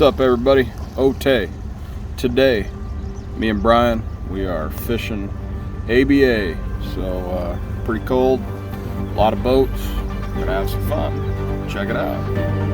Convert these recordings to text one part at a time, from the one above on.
What's up, everybody? OTAY. Today, me and Brian, we are fishing ABA. So pretty cold, a lot of boats. We're gonna have some fun. Check it out.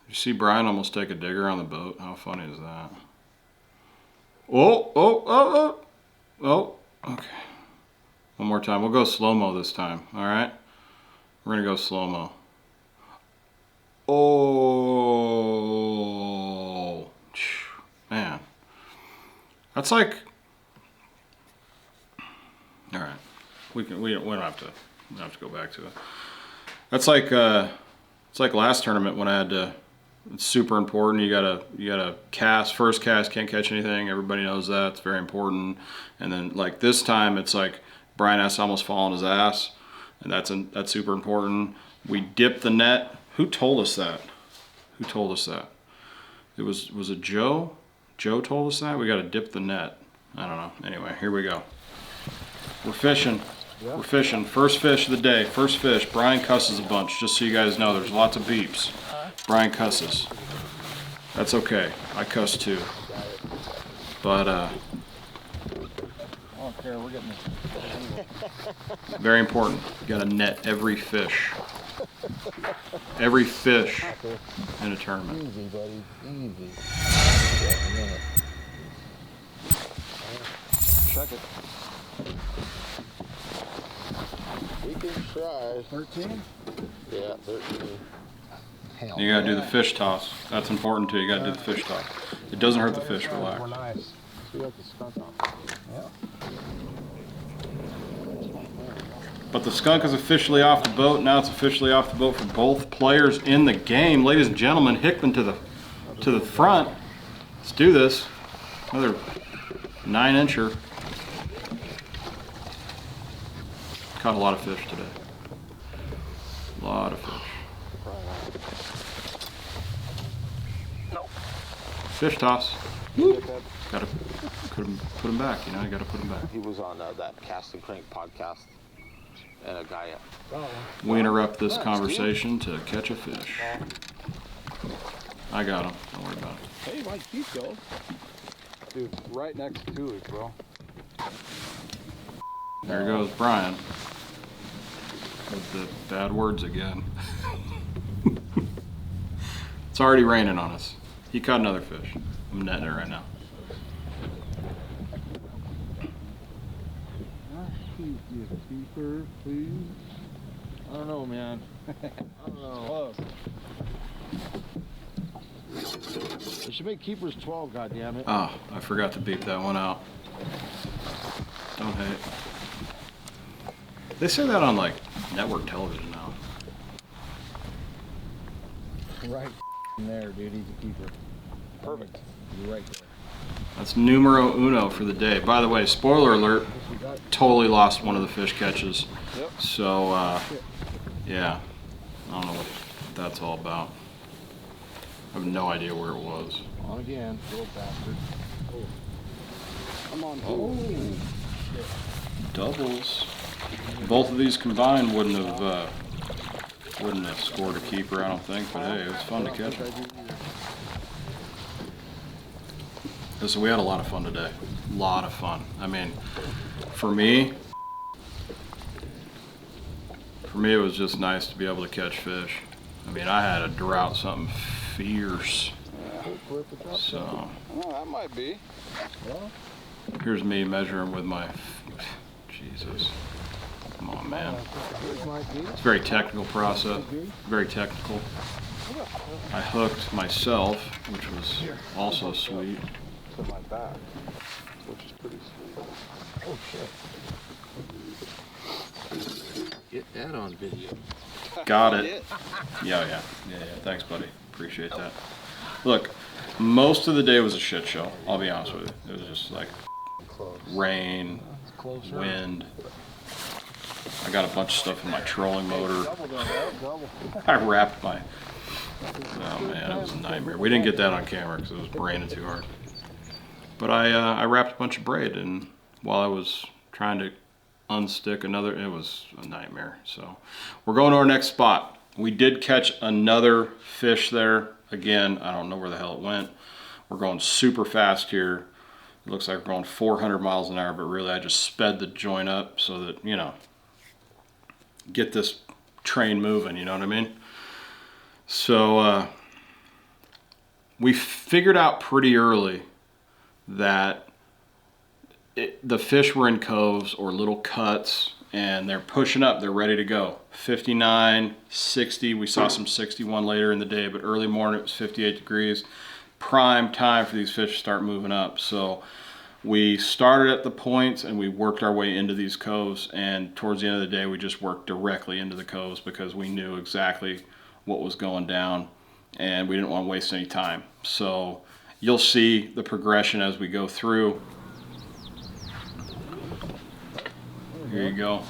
You see Brian almost take a digger on the boat? How funny is that? Oh, okay. One more time. We'll go slow-mo this time, all right? We're gonna go slow-mo. Oh, man. That's like, all right. We don't have to go back to it. That's like, it's like last tournament when I had to. It's super important. You gotta cast. First cast, can't catch anything. Everybody knows that. It's very important. And then like this time, it's like Brian has to almost fall on his ass, and that's super important. We dip the net. Who told us that? Who told us that? Was it Joe? Joe told us that. We got to dip the net. I don't know. Anyway, here we go. We're fishing. Yeah. We're fishing. First fish of the day. First fish. Brian cusses a bunch. Just so you guys know, there's lots of beeps. Brian cusses. That's okay. I cuss too. But I don't care. We're getting this. Very important. You gotta net every fish. Every fish in a tournament. Easy, buddy. Easy. Check it. We can try. 13? Yeah, 13. You gotta do the fish toss. That's important too. You gotta do the fish toss. It doesn't hurt the fish. Relax. We're nice. We got the skunk on. Yeah. But the skunk is officially off the boat. Now it's officially off the boat for both players in the game. Ladies and gentlemen, Hickman to the front. Let's do this. Another 9-incher. Caught a lot of fish today. A lot of fish. Fish toss. Gotta put him back, you know, you gotta put him back. He was on that Cast and Crank podcast, and a guy. We interrupt this conversation to catch a fish. I got him, don't worry about it. Hey, Mike, keep going. Dude, right next to it, bro. There goes Brian. With the bad words again. It's already raining on us. He caught another fish. I'm netting it right now. Keeper, please. I don't know, man. I don't know. They should make keepers 12, goddammit. Oh, I forgot to beep that one out. Don't hate. They say that on like network television now. Right there, dude. He's a keeper. Perfect. You're right there. That's numero uno for the day. By the way, spoiler alert, totally lost one of the fish catches. Yep. So, yeah, I don't know what that's all about. I have no idea where it was. On again, little bastard. Oh. Come on. Oh, shit. Doubles. Both of these combined wouldn't have scored a keeper, I don't think, but hey, it was fun to catch them. Listen, we had a lot of fun today. A lot of fun. I mean, for me, For me, it was just nice to be able to catch fish. I mean, I had to drought something fierce. So, Oh, that might be. here's me measuring with my, Jesus. Come on, man. It's a very technical process, very technical. I hooked myself, which was also sweet. To my back, which is pretty sweet. Oh shit. Get that on video. Got it. Yeah. Thanks, buddy. Appreciate that. Look, most of the day was a shit show. I'll be honest with you. It was just like rain, wind. I got a bunch of stuff in my trolling motor. I wrapped my. Oh man, it was a nightmare. We didn't get that on camera because it was raining too hard. But I wrapped a bunch of braid, and while I was trying to unstick another, it was a nightmare. So we're going to our next spot. We did catch another fish there. Again, I don't know where the hell it went. We're going super fast here. It looks like we're going 400 miles an hour, but really I just sped the joint up so that, you know, get this train moving, you know what I mean? So we figured out pretty early that the fish were in coves or little cuts, and they're pushing up, they're ready to go. 59, 60, we saw some 61 later in the day, but early morning it was 58 degrees. Prime time for these fish to start moving up. So we started at the points and we worked our way into these coves, and towards the end of the day we just worked directly into the coves because we knew exactly what was going down and we didn't want to waste any time. So you'll see the progression as we go through. Here you go.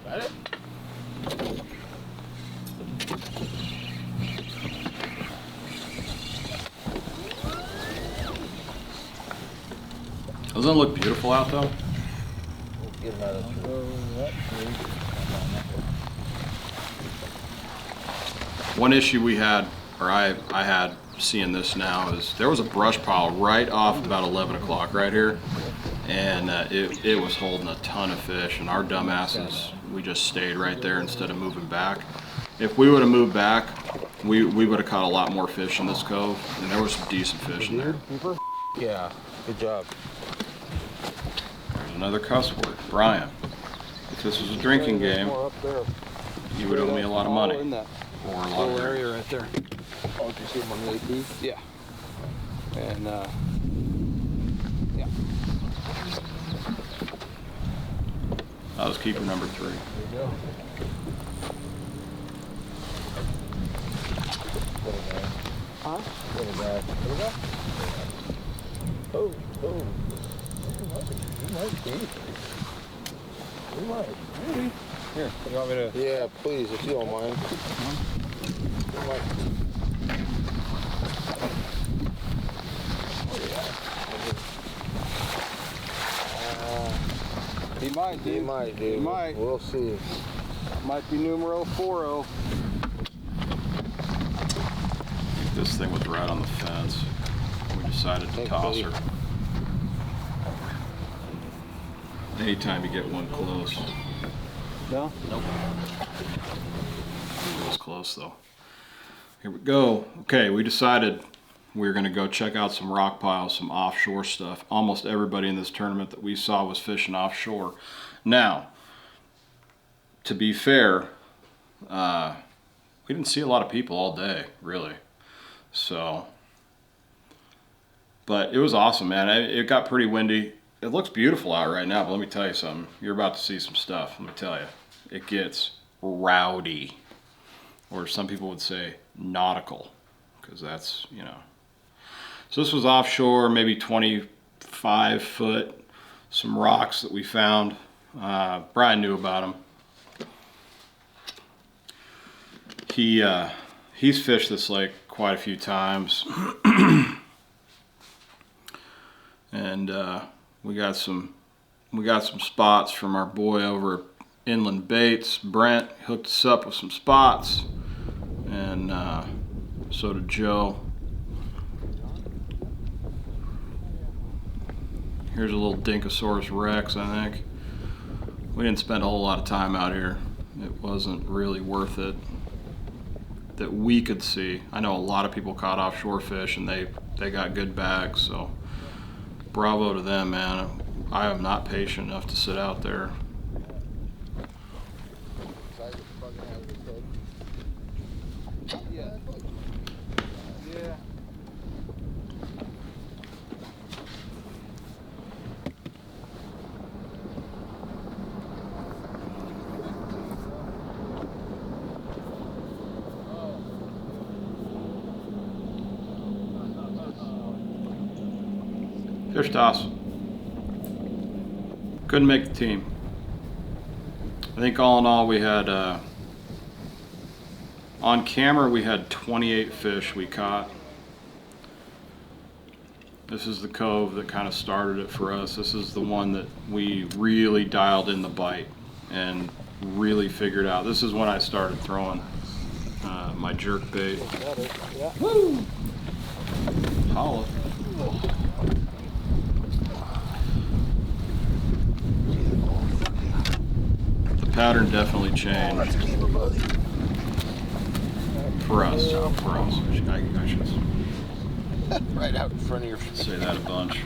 Got it? Doesn't it look beautiful out though? Get him out of the One issue we had, or I had seeing this now, is there was a brush pile right off about 11 o'clock right here, and it was holding a ton of fish, and our dumbasses, we just stayed right there instead of moving back. If we would have moved back, we would have caught a lot more fish in this cove, and there was some decent fish in there. Yeah, good job. There's another cuss word, Brian. If this was a drinking game, you would owe me a lot of money. Or a lot Whole of area right there. Oh, do you see them on the AP? Yeah. And yeah. That was keeper number 3. There you go. Huh? Oh. We might. Maybe. Here, you want me to? Yeah, please, if you don't mind. He might, dude. He might, dude. He might. We'll see. Might be numero 40. This thing was right on the fence. We decided to toss her. Anytime you get one close. No? Nope. It was close though. Here we go. Okay, we decided we were going to go check out some rock piles, some offshore stuff. Almost everybody in this tournament that we saw was fishing offshore. Now, to be fair, we didn't see a lot of people all day, really. So, but it was awesome, man. It got pretty windy. It looks beautiful out right now, but let me tell you something. You're about to see some stuff, let me tell you. It gets rowdy, or some people would say nautical, because that's, you know. So this was offshore, maybe 25 foot, some rocks that we found. Brian knew about them. He's fished this lake quite a few times. And we got some spots from our boy over at Inland Baits. Brent hooked us up with some spots, and so did Joe. Here's a little Dinkosaurus Rex, I think. We didn't spend a whole lot of time out here. it wasn't really worth it that we could see. I know a lot of people caught offshore fish and they got good bags, so bravo to them, man. I am not patient enough to sit out there. Yeah. Fish toss. Couldn't make the team. I think all in all we had, on camera we had 28 fish we caught. This is the cove that kind of started it for us. This is the one that we really dialed in the bite and really figured out. This is when I started throwing my jerkbait. Yeah. Woo! Holla. The pattern definitely changed. For us. I should Right out in front of your face. say that a bunch.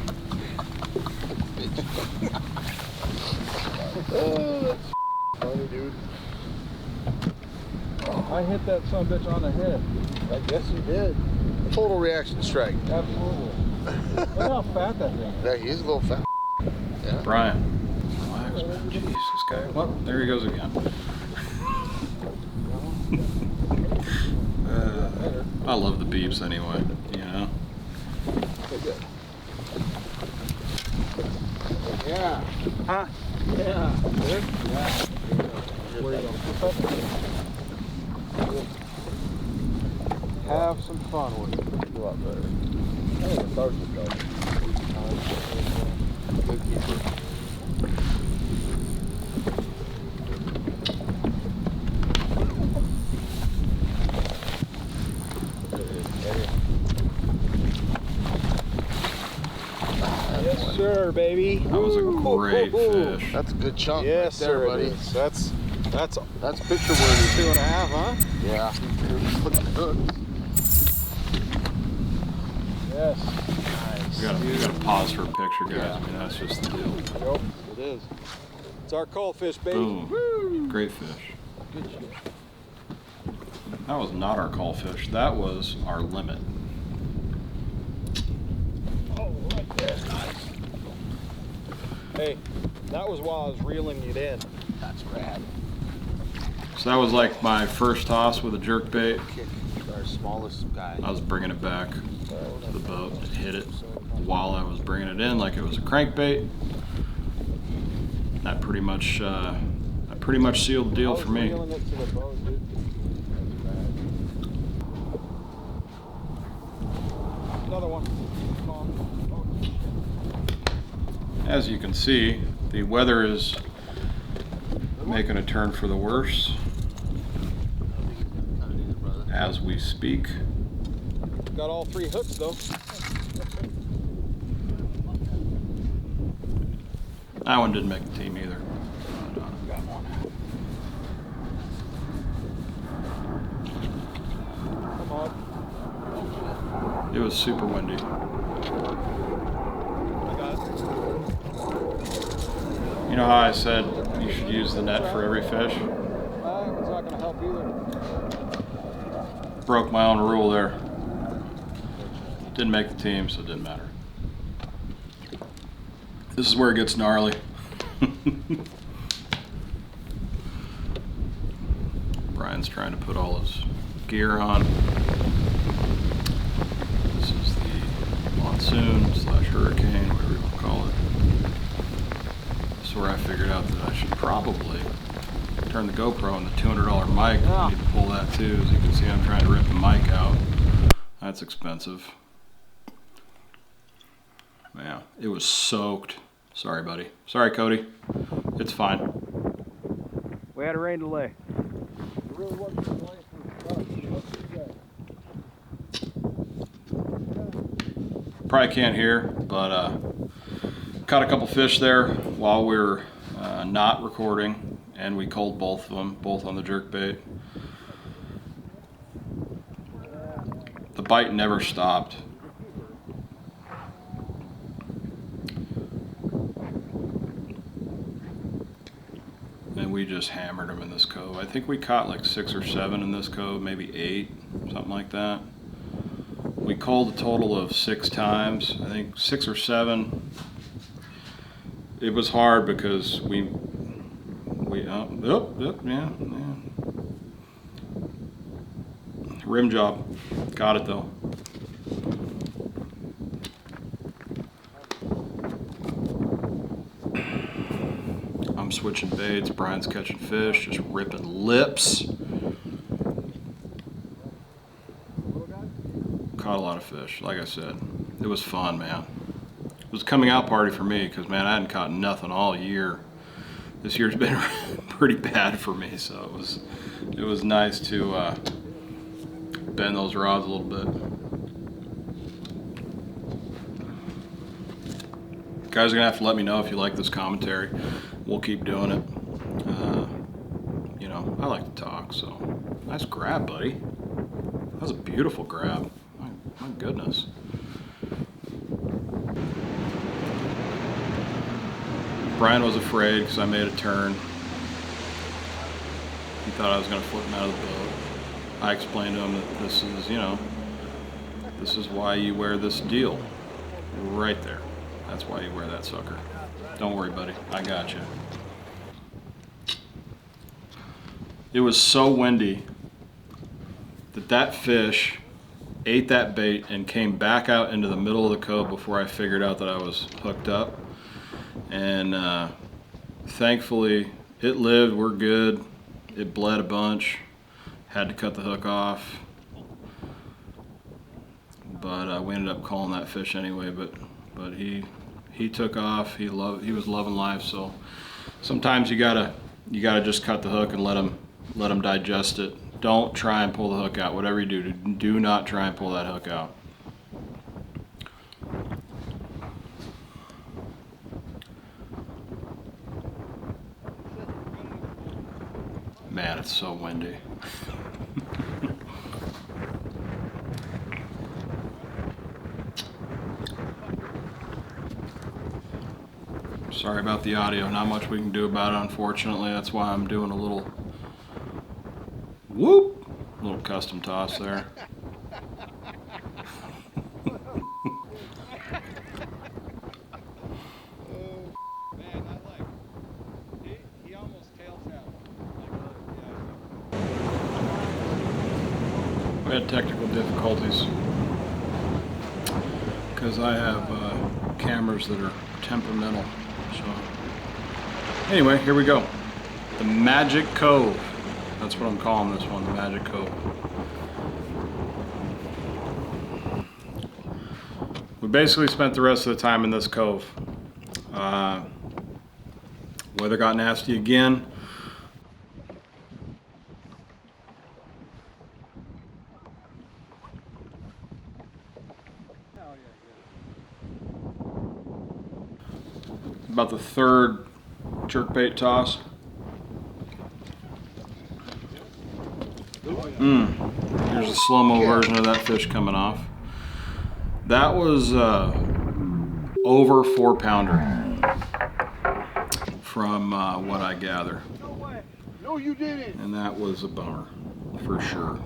Funny, dude. I hit that son of a bitch on the head. I guess you did. Total reaction strike. Absolutely. Look how fat that thing is. Yeah, he's a little fat. Yeah. Brian. Relax, man. Jeez, this guy. Well, there he goes again. I love the beeps anyway, you know. Yeah. Huh? Yeah. Good? Yeah. Where you go? Have some fun with it. A lot better. I think it's hard to go. Good keeper. Yes, sir, baby. That was a great fish. That's a good chunk Yes, right there, sir, buddy. it is. That's picture worthy. 2.5, huh? Yeah. Look at the hooks. Yes. You gotta pause for a picture, guys. I mean, that's just the deal. Yep, it is. It's our coalfish, baby. Boom. Woo! Great fish. Good shit. That was not our call fish. That was our limit. Oh, right there. Nice. Hey, that was while I was reeling it in. That's rad. So that was like my first toss with a jerkbait. Kick. Our smallest guy. I was bringing it back to the boat. It hit it while I was bringing it in like it was a crankbait. That pretty much sealed the deal for me. Reeling it to the boat, dude. Another one. As you can see, the weather is making a turn for the worse as we speak. Got all 3 hooks though. That one didn't make the team either. Got one. Come on. It was super windy. I got it. You know how I said you should use the net for every fish? It's not going to help either. Broke my own rule there. Didn't make the team, so it didn't matter. This is where it gets gnarly. Brian's trying to put all his gear on. This is the monsoon/hurricane, whatever you want to call it. This is where I figured out that I should probably turn the GoPro on the $200 mic. I need to pull that too. As you can see, I'm trying to rip the mic out. That's expensive. Yeah, it was soaked. Sorry, buddy. Sorry, Cody. It's fine. We had a rain delay. Probably can't hear, but caught a couple fish there while we were not recording. and we culled both of them, both on the jerkbait. The bite never stopped. And we just hammered them in this cove. I think we caught like 6 or 7 in this cove, maybe 8, something like that. We culled a total of 6 times, I think 6 or 7. It was hard because yeah. Rim job, got it though. I'm switching baits, Brian's catching fish, just ripping lips. Caught a lot of fish, like I said. It was fun, man. It was a coming out party for me because, man, I hadn't caught nothing all year. This year's been pretty bad for me, so it was nice to bend those rods a little bit. Guys are gonna have to let me know if you like this commentary. We'll keep doing it. You know, I like to talk, so nice grab, buddy. That was a beautiful grab. My goodness. Brian was afraid because I made a turn. He thought I was going to flip him out of the boat. I explained to him that this is, you know, this is why you wear this deal. Right there. That's why you wear that sucker. Don't worry, buddy. I got you. It was so windy that fish ate that bait and came back out into the middle of the cove before I figured out that I was hooked up. And thankfully it lived. We're good. It bled a bunch. Had to cut the hook off, but we ended up calling that fish anyway. But he took off. He was loving life. So sometimes you gotta just cut the hook and let him digest it. Don't try and pull the hook out. Whatever you do not try and pull that hook out. Man, it's so windy. Sorry about the audio. Not much we can do about it, unfortunately. That's why I'm doing a little custom toss there. We had technical difficulties because I have cameras that are temperamental. So anyway, here we go. The Magic Cove. That's what I'm calling this one, the Magic Cove. We basically spent the rest of the time in this cove. Weather got nasty again. About the 3rd jerkbait toss. Here's a slow-mo version of that fish coming off. That was over 4-pounder from what I gather. No, you didn't. And that was a bummer for sure.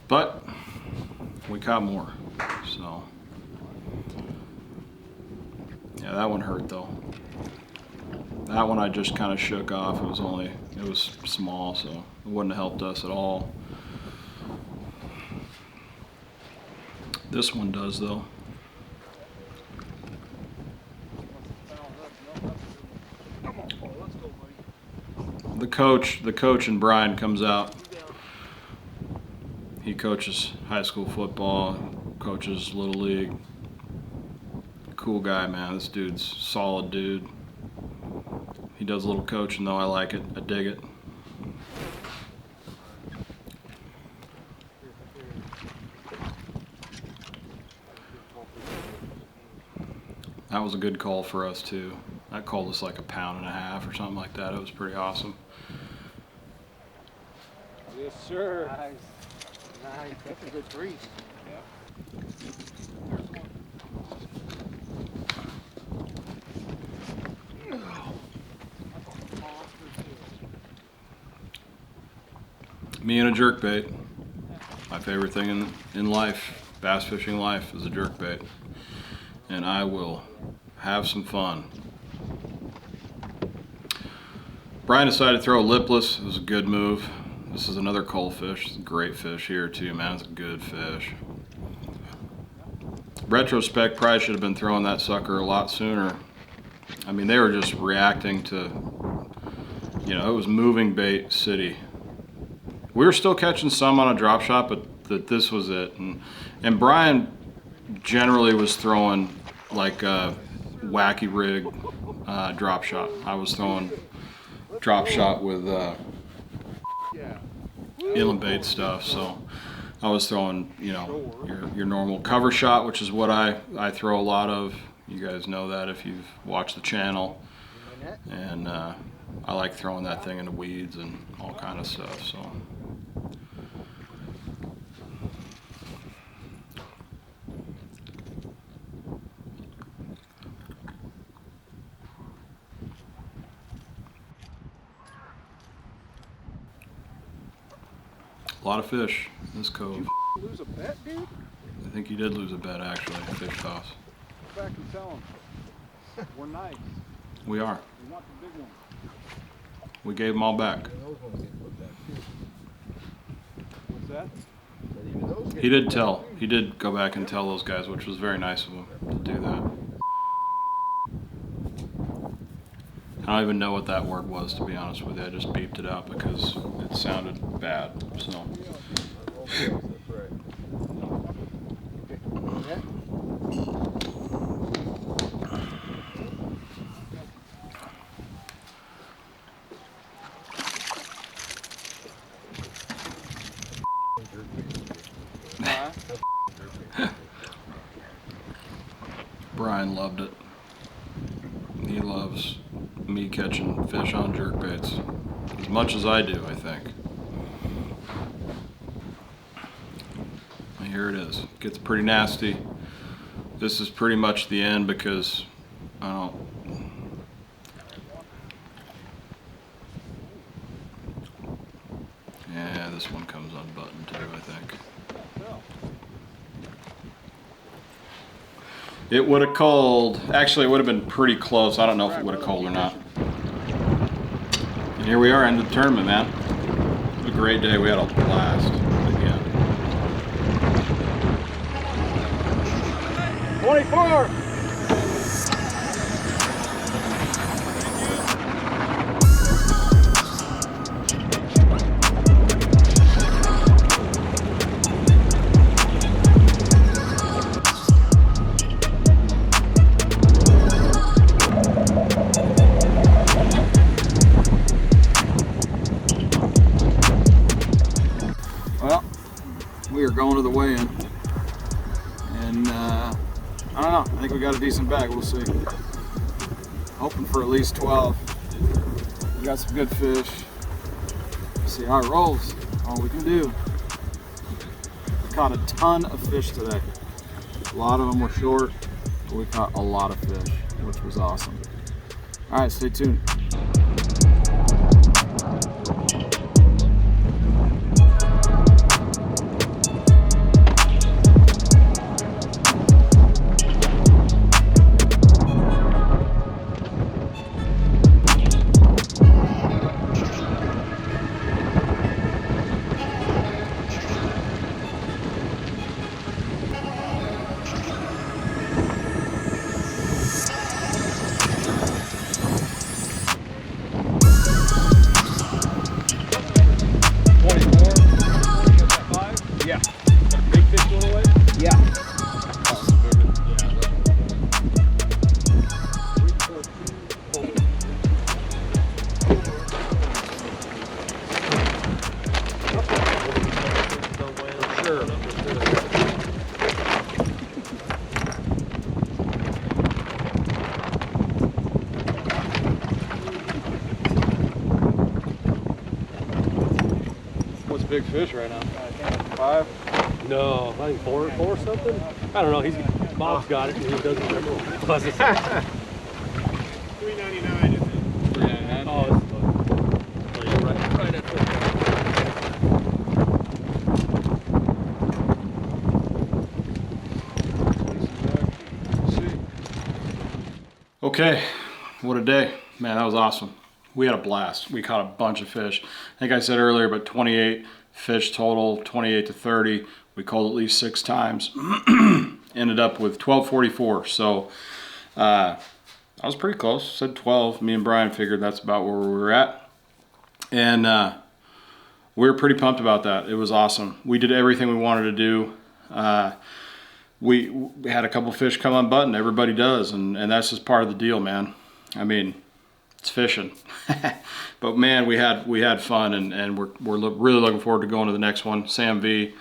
But we caught more, so. Yeah, that one hurt though. That one I just kind of shook off. It was small, so it wouldn't have helped us at all. This one does though. The coach and Brian comes out. He coaches high school football, coaches Little League. Cool guy, man. This dude's a solid dude. He does a little coaching though. I like it. I dig it. That was a good call for us too. That called us like 1.5 pounds or something like that. It was pretty awesome. Yes, sir. Nice. Nice. That's a good breeze. Me and a jerkbait. My favorite thing in life, bass fishing life, is a jerkbait. And I will have some fun. Brian decided to throw a lipless. It was a good move. This is another coal fish. It's a great fish here too, man. It's a good fish. Retrospect, probably should have been throwing that sucker a lot sooner. I mean, they were just reacting to, you know, it was moving bait city. We were still catching some on a drop shot, but this was it. And Brian generally was throwing like a wacky rig drop shot. I was throwing drop shot with inland bait stuff, so I was throwing, you know, your normal cover shot, which is what I throw a lot of. You guys know that if you've watched the channel. And I like throwing that thing into weeds and all kind of stuff, so. A lot of fish in this cove. Lose a bet, dude? I think you did lose a bet, actually, fish toss. Go back and tell them. We're nice. We are. We want the big one. We gave them all back. What's that? He did tell. He did go back and tell those guys, which was very nice of him to do that. I don't even know what that word was, to be honest with you. I just beeped it out because it sounded bad. So. Brian loved it. He loves me catching fish on jerkbaits as much as I do, I think. And here it is. It gets pretty nasty. This is pretty much the end because I don't. Yeah, this one comes unbuttoned too, I think. It would have called, actually it would have been pretty close. I don't know if it would have called or not. And here we are, end of the tournament, man. It was a great day. We had a blast again. 24! Well, we are going to the weigh-in, and I don't know, I think we got a decent bag, we'll see. Hoping for at least 12. We got some good fish. See how it rolls, all we can do. We caught a ton of fish today. A lot of them were short, but we caught a lot of fish, which was awesome. All right, stay tuned. big fish right now. 5? No, I think four or something. I don't know. Bob's got it. He doesn't remember what it was. $3.99, isn't it? $3.99. Oh, this is right at Okay, what a day. Man, that was awesome. We had a blast. We caught a bunch of fish. I think I said earlier, but 28 fish total, 28 to 30. We called at least 6 times. Ended up with 1244. So I was pretty close. Said 12. Me and Brian figured that's about where we were at. And we were pretty pumped about that. It was awesome. We did everything we wanted to do. We had a couple fish come unbuttoned. Everybody does, and that's just part of the deal, man. I mean, it's fishing. But man, we had fun, and we're really looking forward to going to the next one, Sam V,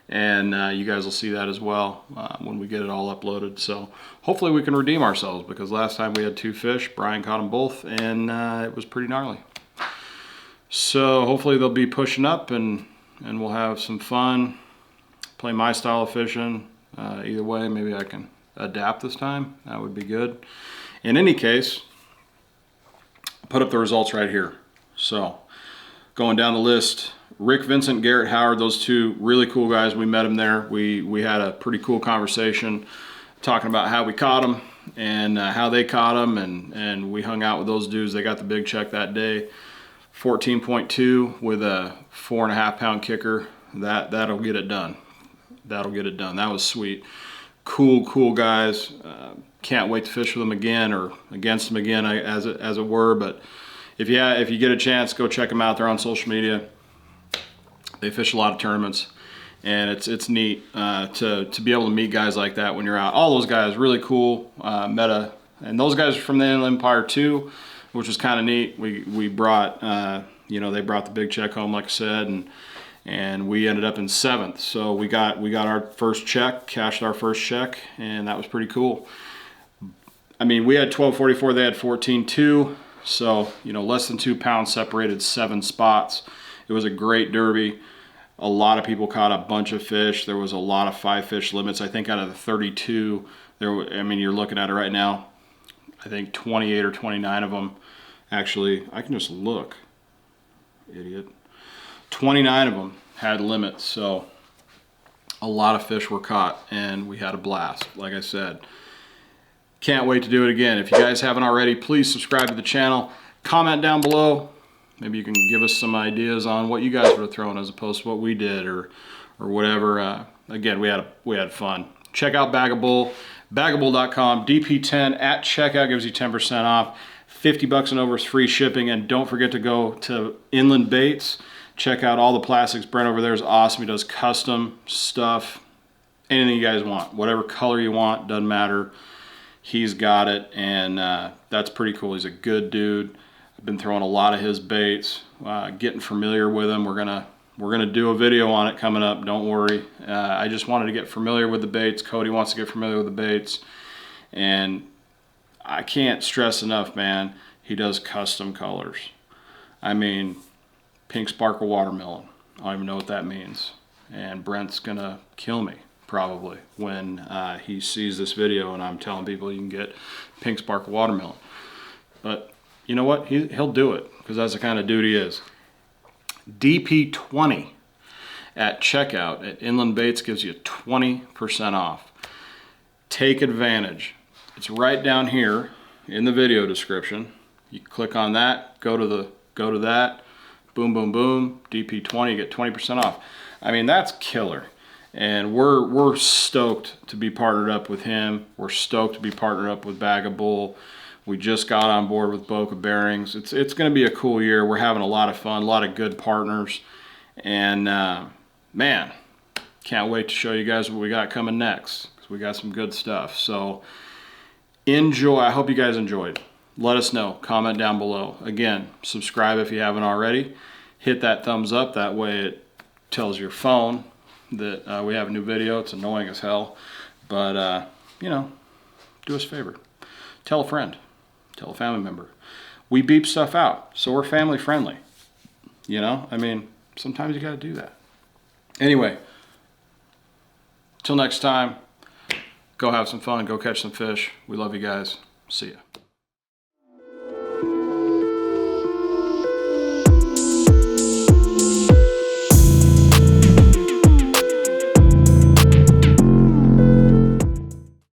and you guys will see that as well when we get it all uploaded. So hopefully we can redeem ourselves, because last time we had 2 fish, Brian caught them both, and it was pretty gnarly. So hopefully they'll be pushing up, and we'll have some fun, play my style of fishing. Either way, maybe I can adapt this time. That would be good. In any case, put up the results right here. So going down the list, Rick, Vincent, Garrett, Howard, those 2 really cool guys. We met them there. We had a pretty cool conversation talking about how we caught them and how they caught them, and we hung out with those dudes. They got the big check that day, 14.2 with a 4.5 pound kicker. That'll get it done. That'll get it done. That was sweet. Cool guys. Can't wait to fish with them again, or against them again, as it were. But if you get a chance, go check them out. They're on social media. They fish a lot of tournaments, and it's neat to be able to meet guys like that when you're out. All those guys really cool. And those guys are from the Inland Empire too, which was kind of neat. We brought they brought the big check home, like I said, and we ended up in 7th. So we got our first check, cashed our first check, and that was pretty cool. I mean, we had 1244, they had 14.2, so less than 2 pounds separated 7 spots. It was a great derby. A lot of people caught a bunch of fish. There was a lot of 5 fish limits. I think out of the 32, you're looking at it right now, I think 28 or 29 of them. Actually, I can just look, idiot. 29 of them had limits, so a lot of fish were caught, and we had a blast, like I said. Can't wait to do it again. If you guys haven't already, please subscribe to the channel. Comment down below. Maybe you can give us some ideas on what you guys were throwing as opposed to what we did, or whatever. Again, we had fun. Check out Bagabull, bagabull.com. DP10 at checkout gives you 10% off. 50 bucks and over is free shipping, and don't forget to go to Inland Baits. Check out all the plastics. Brent over there is awesome. He does custom stuff, anything you guys want, whatever color you want, doesn't matter. He's got it, and that's pretty cool. He's a good dude. I've been throwing a lot of his baits, getting familiar with him. We're gonna do a video on it coming up. Don't worry. I just wanted to get familiar with the baits. Cody wants to get familiar with the baits, and I can't stress enough, man. He does custom colors. I mean, pink sparkle watermelon. I don't even know what that means. And Brent's gonna kill me probably when he sees this video and I'm telling people you can get pink sparkle watermelon. But you know what? He'll do it, because that's the kind of dude he is. DP20 at checkout at Inland Baits gives you 20% off. Take advantage. It's right down here in the video description. You click on that, go to that, boom, boom, boom, DP20, you get 20% off. I mean, that's killer. And we're stoked to be partnered up with him. We're stoked to be partnered up with Bagabull. We just got on board with Boca Bearings. It's going to be a cool year. We're having a lot of fun, a lot of good partners. And man, can't wait to show you guys what we got coming next, because we got some good stuff. So enjoy. I hope you guys enjoyed. Let us know. Comment down below. Again, subscribe if you haven't already. Hit that thumbs up. That way it tells your phone that we have a new video. It's annoying as hell. But, do us a favor. Tell a friend. Tell a family member. We beep stuff out, so we're family friendly. I mean, sometimes you got to do that. Anyway, till next time, go have some fun, go catch some fish. We love you guys. See ya.